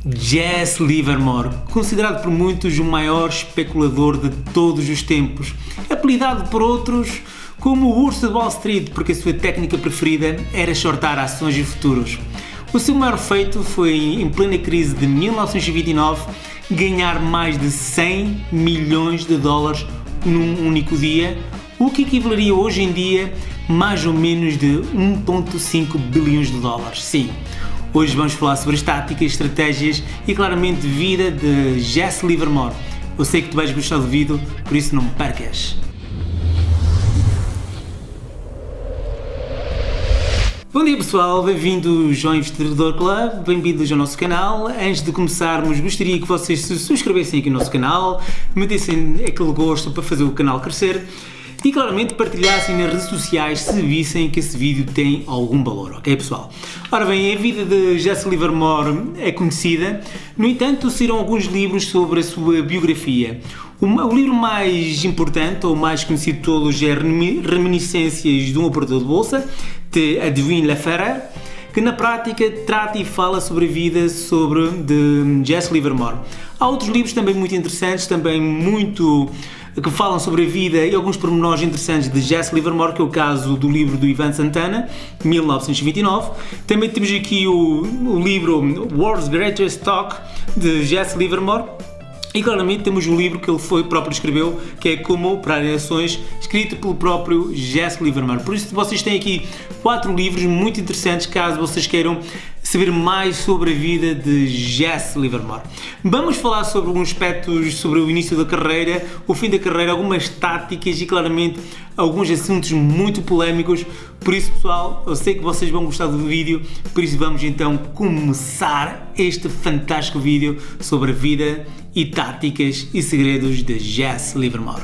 Jesse Livermore, considerado por muitos o maior especulador de todos os tempos, apelidado por outros como o Urso de Wall Street, porque a sua técnica preferida era shortar ações e futuros. O seu maior feito foi, em plena crise de 1929, ganhar mais de 100 milhões de dólares num único dia, o que equivaleria hoje em dia mais ou menos de 1,5 bilhões de dólares. Sim, hoje vamos falar sobre as táticas, estratégias e claramente vida de Jesse Livermore. Eu sei que tu vais gostar do vídeo, por isso não me percas. Bom dia pessoal, bem-vindos ao Investidor Club, bem-vindos ao nosso canal. Antes de começarmos, gostaria que vocês se subscrevessem aqui no nosso canal, metessem aquele gosto para fazer o canal crescer e claramente partilhassem nas redes sociais se vissem que esse vídeo tem algum valor, ok pessoal? Ora bem, a vida de Jesse Livermore é conhecida, no entanto saíram alguns livros sobre a sua biografia. O livro mais importante ou mais conhecido de todos é Reminiscências de um Operador de Bolsa, de Edwin Lafferre, que na prática trata e fala sobre a vida de Jesse Livermore. Há outros livros também muito interessantes, que falam sobre a vida e alguns pormenores interessantes de Jesse Livermore, que é o caso do livro do Ivan Santana, 1929. Também temos aqui o livro World's Greatest Talk, de Jesse Livermore. E claramente temos um livro que ele próprio escreveu, que é Como Operar em Ações, escrito pelo próprio Jesse Livermore. Por isso vocês têm aqui 4 livros muito interessantes, caso vocês queiram saber mais sobre a vida de Jesse Livermore. Vamos falar sobre alguns aspectos sobre o início da carreira, o fim da carreira, algumas táticas e claramente alguns assuntos muito polémicos. Por isso pessoal, eu sei que vocês vão gostar do vídeo, por isso vamos então começar este fantástico vídeo sobre a vida e táticas e segredos de Jesse Livermore.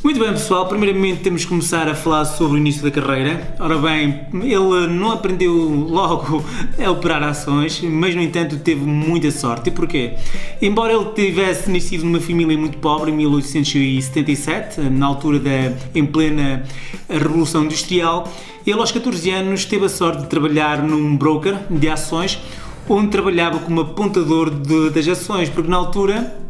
Muito bem pessoal, primeiramente temos que começar a falar sobre o início da carreira. Ora bem, ele não aprendeu logo a operar ações, mas no entanto teve muita sorte. E porquê? Embora ele tivesse nascido numa família muito pobre em 1877, na altura em plena Revolução Industrial, ele aos 14 anos teve a sorte de trabalhar num broker de ações, onde trabalhava como apontador das ações, porque na altura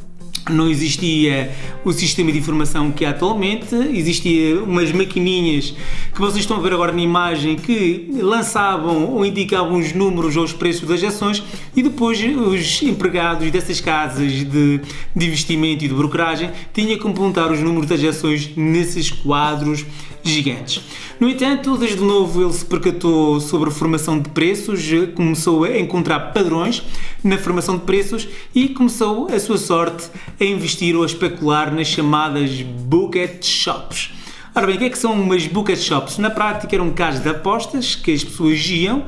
não existia o sistema de informação que há atualmente, existia umas maquininhas que vocês estão a ver agora na imagem que lançavam ou indicavam os números ou os preços das ações e depois os empregados dessas casas de investimento e de brokeragem tinham que apontar os números das ações nesses quadros gigantes. No entanto, desde novo ele se percatou sobre a formação de preços, começou a encontrar padrões na formação de preços e começou a sua sorte a investir ou a especular nas chamadas bucket shops. Ora bem, o que é que são umas bucket shops? Na prática eram casas de apostas que as pessoas iam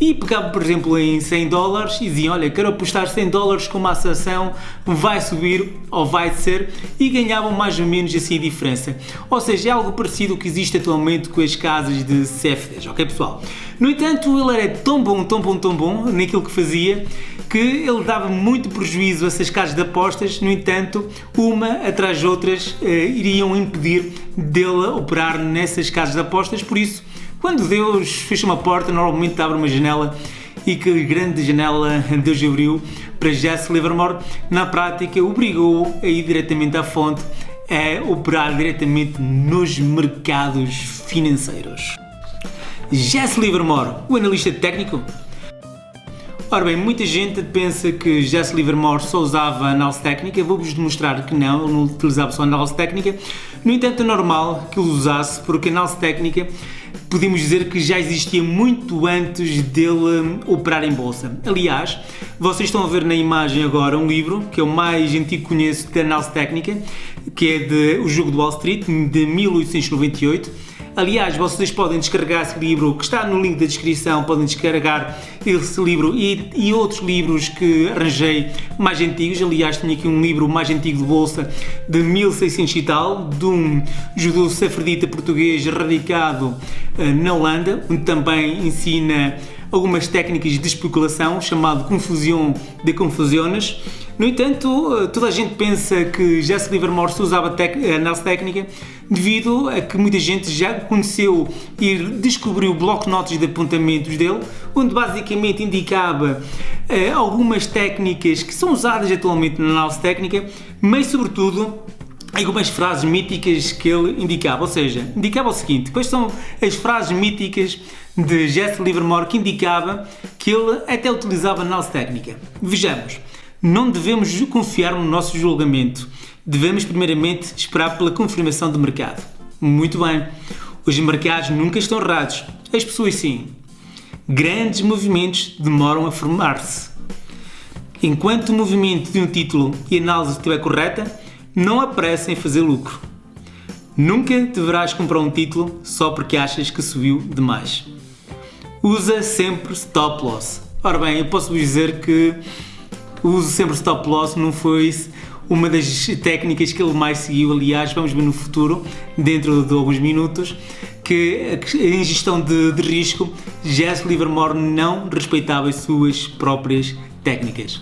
e pegavam, por exemplo, em 100 dólares e diziam, olha, quero apostar 100 dólares com uma ação vai subir ou vai descer, e ganhavam mais ou menos assim a diferença. Ou seja, é algo parecido ao que existe atualmente com as casas de CFDs, ok pessoal? No entanto, ele era tão bom naquilo que fazia, que ele dava muito prejuízo a essas casas de apostas. No entanto, uma atrás de outras iriam impedir dele operar nessas casas de apostas. Por isso, quando Deus fecha uma porta, normalmente abre uma janela, e que grande janela Deus abriu para Jesse Livermore. Na prática, obrigou a ir diretamente à fonte, a operar diretamente nos mercados financeiros. Jesse Livermore, o analista técnico. Ora bem, muita gente pensa que Jesse Livermore só usava análise técnica. Vou-vos demonstrar que não, ele não utilizava só análise técnica. No entanto, é normal que ele usasse, porque a análise técnica podemos dizer que já existia muito antes dele operar em bolsa. Aliás, vocês estão a ver na imagem agora um livro, que é o mais antigo que conheço de análise técnica, que é de O Jogo de Wall Street, de 1898. Aliás, vocês podem descarregar esse livro, que está no link da descrição, podem descarregar esse livro e outros livros que arranjei mais antigos. Aliás, tenho aqui um livro mais antigo de bolsa, de 1600 e tal, de um judeu safredita português radicado na Holanda, onde também ensina algumas técnicas de especulação, chamado confusão de confusões. No entanto, toda a gente pensa que Jesse Livermore se usava a análise técnica devido a que muita gente já conheceu e descobriu bloco-notas de apontamentos dele, onde basicamente indicava algumas técnicas que são usadas atualmente na análise técnica, mas sobretudo algumas frases míticas que ele indicava, ou seja, indicava o seguinte: quais são as frases míticas de Jesse Livermore que indicava que ele até utilizava análise técnica? Vejamos. Não devemos confiar no nosso julgamento. Devemos primeiramente esperar pela confirmação do mercado. Muito bem. Os mercados nunca estão errados. As pessoas sim. Grandes movimentos demoram a formar-se. Enquanto o movimento de um título e análise estiver correta, não apressem em fazer lucro. Nunca deverás comprar um título só porque achas que subiu demais. Usa sempre stop loss. Ora bem, eu posso vos dizer que uso sempre stop loss, não foi uma das técnicas que ele mais seguiu. Aliás, vamos ver no futuro, dentro de alguns minutos, que em gestão de risco, Jesse Livermore não respeitava as suas próprias técnicas.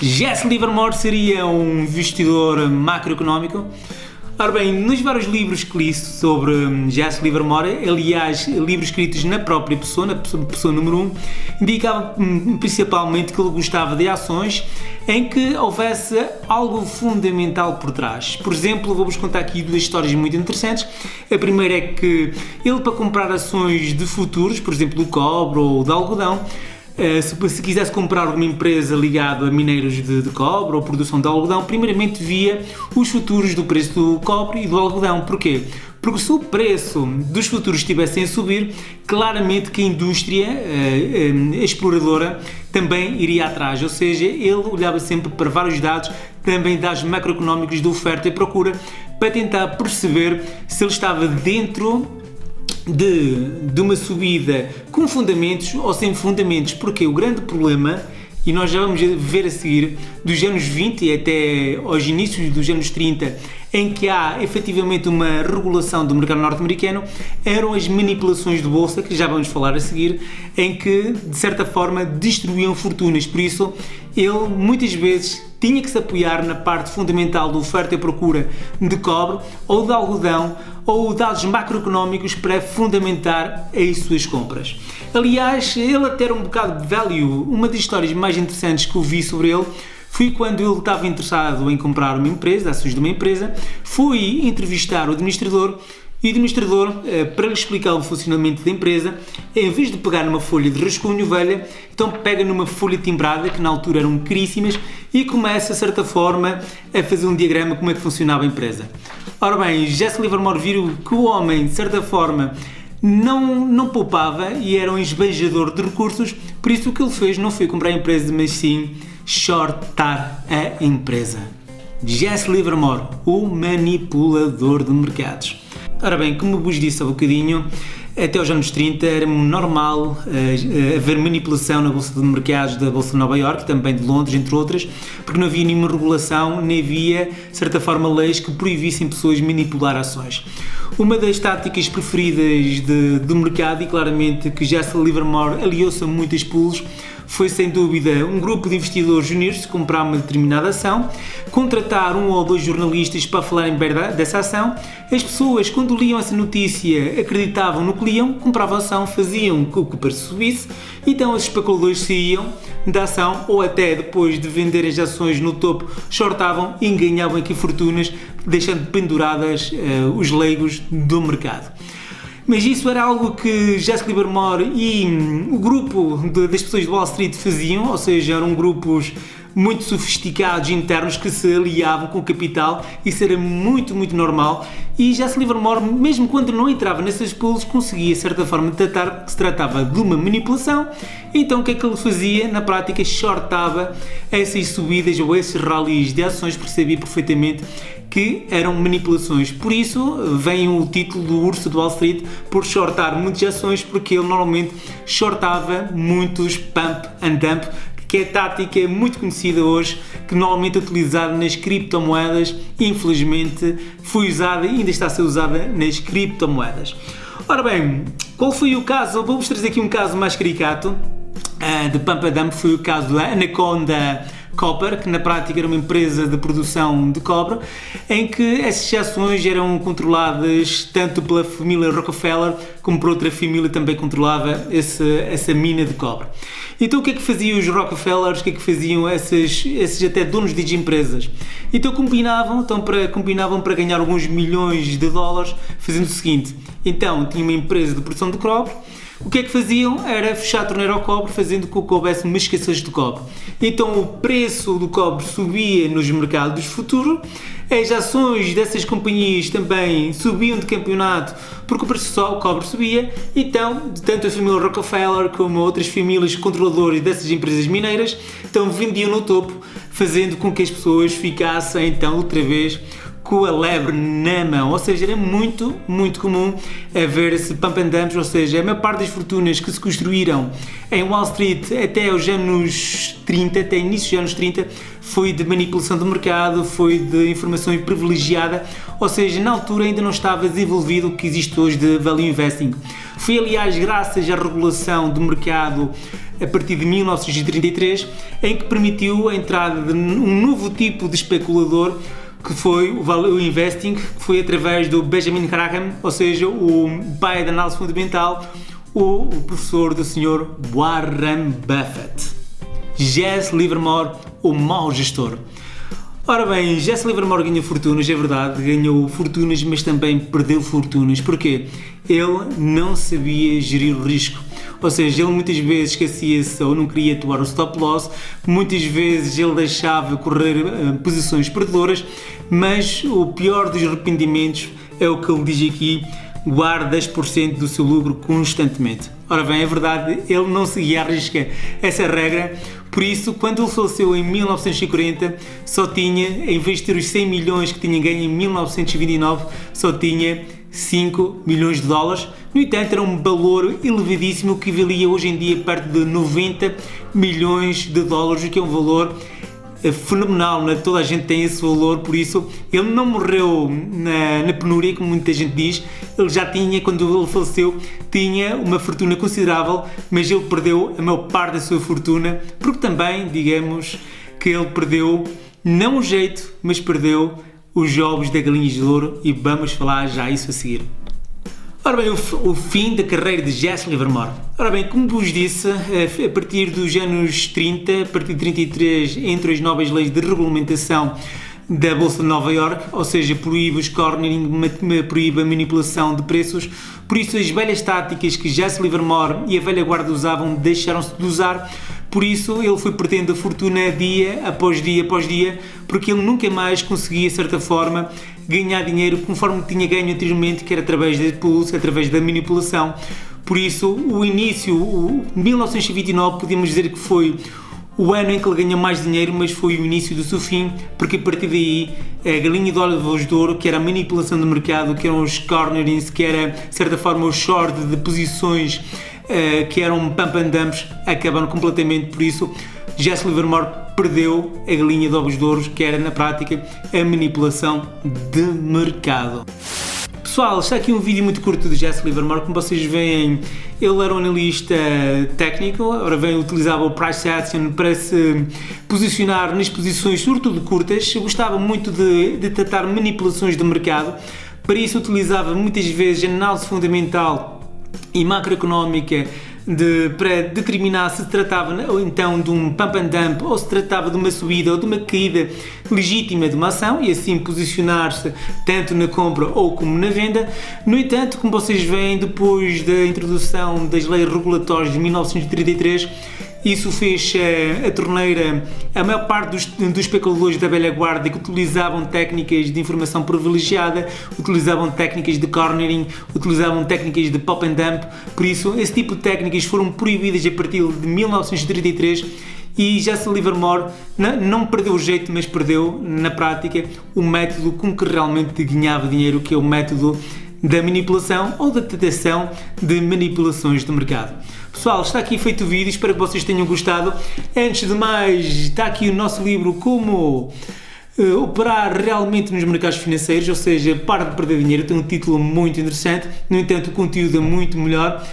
Jesse Livermore seria um investidor macroeconómico. Ora bem, nos vários livros que li sobre Jesse Livermore, aliás, livros escritos na própria pessoa, na pessoa número 1, indicava principalmente que ele gostava de ações em que houvesse algo fundamental por trás. Por exemplo, vou-vos contar aqui duas histórias muito interessantes. A primeira é que ele, para comprar ações de futuros, por exemplo, do cobre ou de algodão, se quisesse comprar uma empresa ligada a mineiros de cobre ou produção de algodão, primeiramente via os futuros do preço do cobre e do algodão. Porquê? Porque se o preço dos futuros estivessem a subir, claramente que a indústria exploradora também iria atrás, ou seja, ele olhava sempre para vários dados, também dados macroeconómicos de oferta e procura, para tentar perceber se ele estava dentro de uma subida com fundamentos ou sem fundamentos, porque o grande problema, e nós já vamos ver a seguir, dos anos 20 e até aos inícios dos anos 30, em que há efetivamente uma regulação do mercado norte-americano, eram as manipulações de bolsa, que já vamos falar a seguir, em que de certa forma destruíam fortunas. Por isso ele muitas vezes tinha que se apoiar na parte fundamental da oferta e procura de cobre ou de algodão ou dados macroeconómicos para fundamentar as suas compras. Aliás, ele até era um bocado de value. Uma das histórias mais interessantes que eu vi sobre ele foi quando ele estava interessado em comprar uma empresa, ações de uma empresa, foi entrevistar o administrador e o administrador, para lhe explicar o funcionamento da empresa, em vez de pegar numa folha de rascunho velha, então pega numa folha timbrada, que na altura eram caríssimas, e começa, de certa forma, a fazer um diagrama de como é que funcionava a empresa. Ora bem, Jesse Livermore viu que o homem, de certa forma, não poupava e era um esbanjador de recursos, por isso o que ele fez não foi comprar a empresa, mas sim shortar a empresa. Jesse Livermore, o manipulador de mercados. Ora bem, como vos disse há bocadinho, até os anos 30 era normal haver manipulação na Bolsa de Mercados da Bolsa de Nova Iorque, também de Londres, entre outras, porque não havia nenhuma regulação, nem havia, de certa forma, leis que proibissem pessoas manipular ações. Uma das táticas preferidas do mercado, e claramente que Jesse Livermore aliou-se a muitos pulos, foi sem dúvida um grupo de investidores unir-se, comprar uma determinada ação, contratar um ou dois jornalistas para falarem bem dessa ação. As pessoas, quando liam essa notícia, acreditavam no que liam, compravam a ação, faziam com que o preço subisse, então os especuladores saíam da ação ou até depois de vender as ações no topo, shortavam e ganhavam aqui fortunas, deixando penduradas os leigos do mercado. Mas isso era algo que Jesse Livermore e o grupo das pessoas de Wall Street faziam, ou seja, eram grupos muito sofisticados internos que se aliavam com o capital. Isso era muito normal, e Jesse Livermore, mesmo quando não entrava nesses pools, conseguia de certa forma detectar que se tratava de uma manipulação. Então o que é que ele fazia? Na prática, shortava essas subidas ou esses rallies de ações, porque sabia perfeitamente que eram manipulações. Por isso vem o título do urso de Wall Street, por shortar muitas ações, porque ele normalmente shortava muitos pump and dump, que é tática muito conhecida hoje, que normalmente é utilizada nas criptomoedas. Infelizmente foi usada e ainda está a ser usada nas criptomoedas. Ora bem, qual foi o caso? Vou-vos trazer aqui um caso mais caricato de Pump and Dump. Foi o caso da Anaconda Copper, que na prática era uma empresa de produção de cobre, em que essas ações eram controladas tanto pela família Rockefeller como por outra família que também controlava essa mina de cobre. Então o que é que faziam os Rockefellers, o que é que faziam esses até donos de empresas? Então combinavam para ganhar alguns milhões de dólares, fazendo o seguinte: então tinha uma empresa de produção de cobre. O que é que faziam? Era fechar a torneira ao cobre, fazendo com que houvesse uma escassez de cobre. Então o preço do cobre subia nos mercados futuros, as ações dessas companhias também subiam de campeonato porque o preço do cobre subia. Então, tanto a família Rockefeller como outras famílias controladoras dessas empresas mineiras, então vendiam no topo, fazendo com que as pessoas ficassem então outra vez com a lebre na mão. Ou seja, era muito, muito comum haver esse pump and dumps, ou seja, a maior parte das fortunas que se construíram em Wall Street até os anos 30, até início dos anos 30, foi de manipulação do mercado, foi de informação privilegiada, ou seja, na altura ainda não estava desenvolvido o que existe hoje de value investing. Foi, aliás, graças à regulação do mercado a partir de 1933, em que permitiu a entrada de um novo tipo de especulador, que foi o value investing, que foi através do Benjamin Graham, ou seja, o pai da análise fundamental, o professor do Sr. Warren Buffett. Jesse Livermore, o mau gestor. Ora bem, Jesse Livermore ganhou fortunas, é verdade, ganhou fortunas, mas também perdeu fortunas. Porquê? Ele não sabia gerir o risco. Ou seja, ele muitas vezes esquecia-se ou não queria atuar o stop loss, muitas vezes ele deixava correr posições perdedoras, mas o pior dos arrependimentos é o que ele diz aqui: guarde 10% do seu lucro constantemente. Ora bem, é verdade, ele não seguia à risca essa regra, por isso, quando ele faleceu em 1940, só tinha, em vez de ter os 100 milhões que tinha ganho em 1929, só tinha 5 milhões de dólares. No entanto, era um valor elevadíssimo que valia hoje em dia perto de 90 milhões de dólares, o que é um valor fenomenal, né? Toda a gente tem esse valor, por isso ele não morreu na penúria, como muita gente diz. Ele já tinha, quando ele faleceu, tinha uma fortuna considerável, mas ele perdeu a maior parte da sua fortuna, porque também, digamos, que ele perdeu, não o jeito, mas perdeu os ovos da galinha de ouro, e vamos falar já isso a seguir. Ora bem, o fim da carreira de Jesse Livermore. Ora bem, como vos disse, a partir dos anos 30, a partir de 33, entram as novas leis de regulamentação da Bolsa de Nova Iorque, ou seja, proíbe o cornering, proíbe a manipulação de preços. Por isso, as velhas táticas que Jesse Livermore e a velha guarda usavam deixaram-se de usar. Por isso, ele foi perdendo a fortuna dia após dia após dia, porque ele nunca mais conseguia, de certa forma, ganhar dinheiro conforme tinha ganho anteriormente, que era através da pulse, através da manipulação. Por isso, o início, 1929, podemos dizer que foi o ano em que ele ganhou mais dinheiro, mas foi o início do seu fim, porque a partir daí a galinha de ovos de ouro, que era a manipulação do mercado, que eram os cornerings, que era, de certa forma, o short de posições, que eram pump and dumps, acabaram completamente. Por isso, Jesse Livermore perdeu a galinha de ovos de ouro, que era, na prática, a manipulação de mercado. Pessoal, está aqui um vídeo muito curto de Jesse Livermore. Como vocês veem, ele era um analista técnico, ora bem, utilizava o price action para se posicionar nas posições, sobretudo curtas. Gostava muito de tratar manipulações de mercado. Para isso, utilizava muitas vezes análise fundamental e macroeconómica para determinar se tratava então de um pump and dump, ou se tratava de uma subida ou de uma caída legítima de uma ação, e assim posicionar-se tanto na compra ou como na venda. No entanto, como vocês veem, depois da introdução das leis regulatórias de 1933, isso fez a torneira, a maior parte dos especuladores da velha guarda, que utilizavam técnicas de informação privilegiada, utilizavam técnicas de cornering, utilizavam técnicas de pump and dump. Por isso, esse tipo de técnicas foram proibidas a partir de 1933, e Jesse Livermore não perdeu o jeito, mas perdeu, na prática, o método com que realmente ganhava dinheiro, que é o método da manipulação ou da detecção de manipulações do mercado. Pessoal, está aqui feito o vídeo, espero que vocês tenham gostado. Antes de mais, está aqui o nosso livro Como operar realmente nos mercados financeiros, ou seja, para de perder dinheiro. Tem um título muito interessante, no entanto o conteúdo é muito melhor.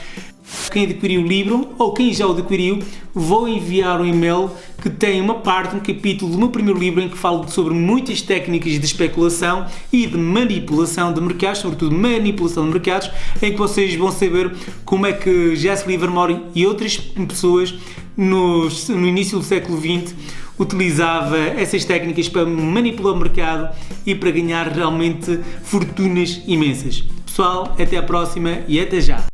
Quem adquiriu o livro, ou quem já o adquiriu, vou enviar um e-mail que tem uma parte, um capítulo do meu primeiro livro em que falo sobre muitas técnicas de especulação e de manipulação de mercados, sobretudo manipulação de mercados, em que vocês vão saber como é que Jesse Livermore e outras pessoas no início do século XX utilizava essas técnicas para manipular o mercado e para ganhar realmente fortunas imensas. Pessoal, até à próxima e até já!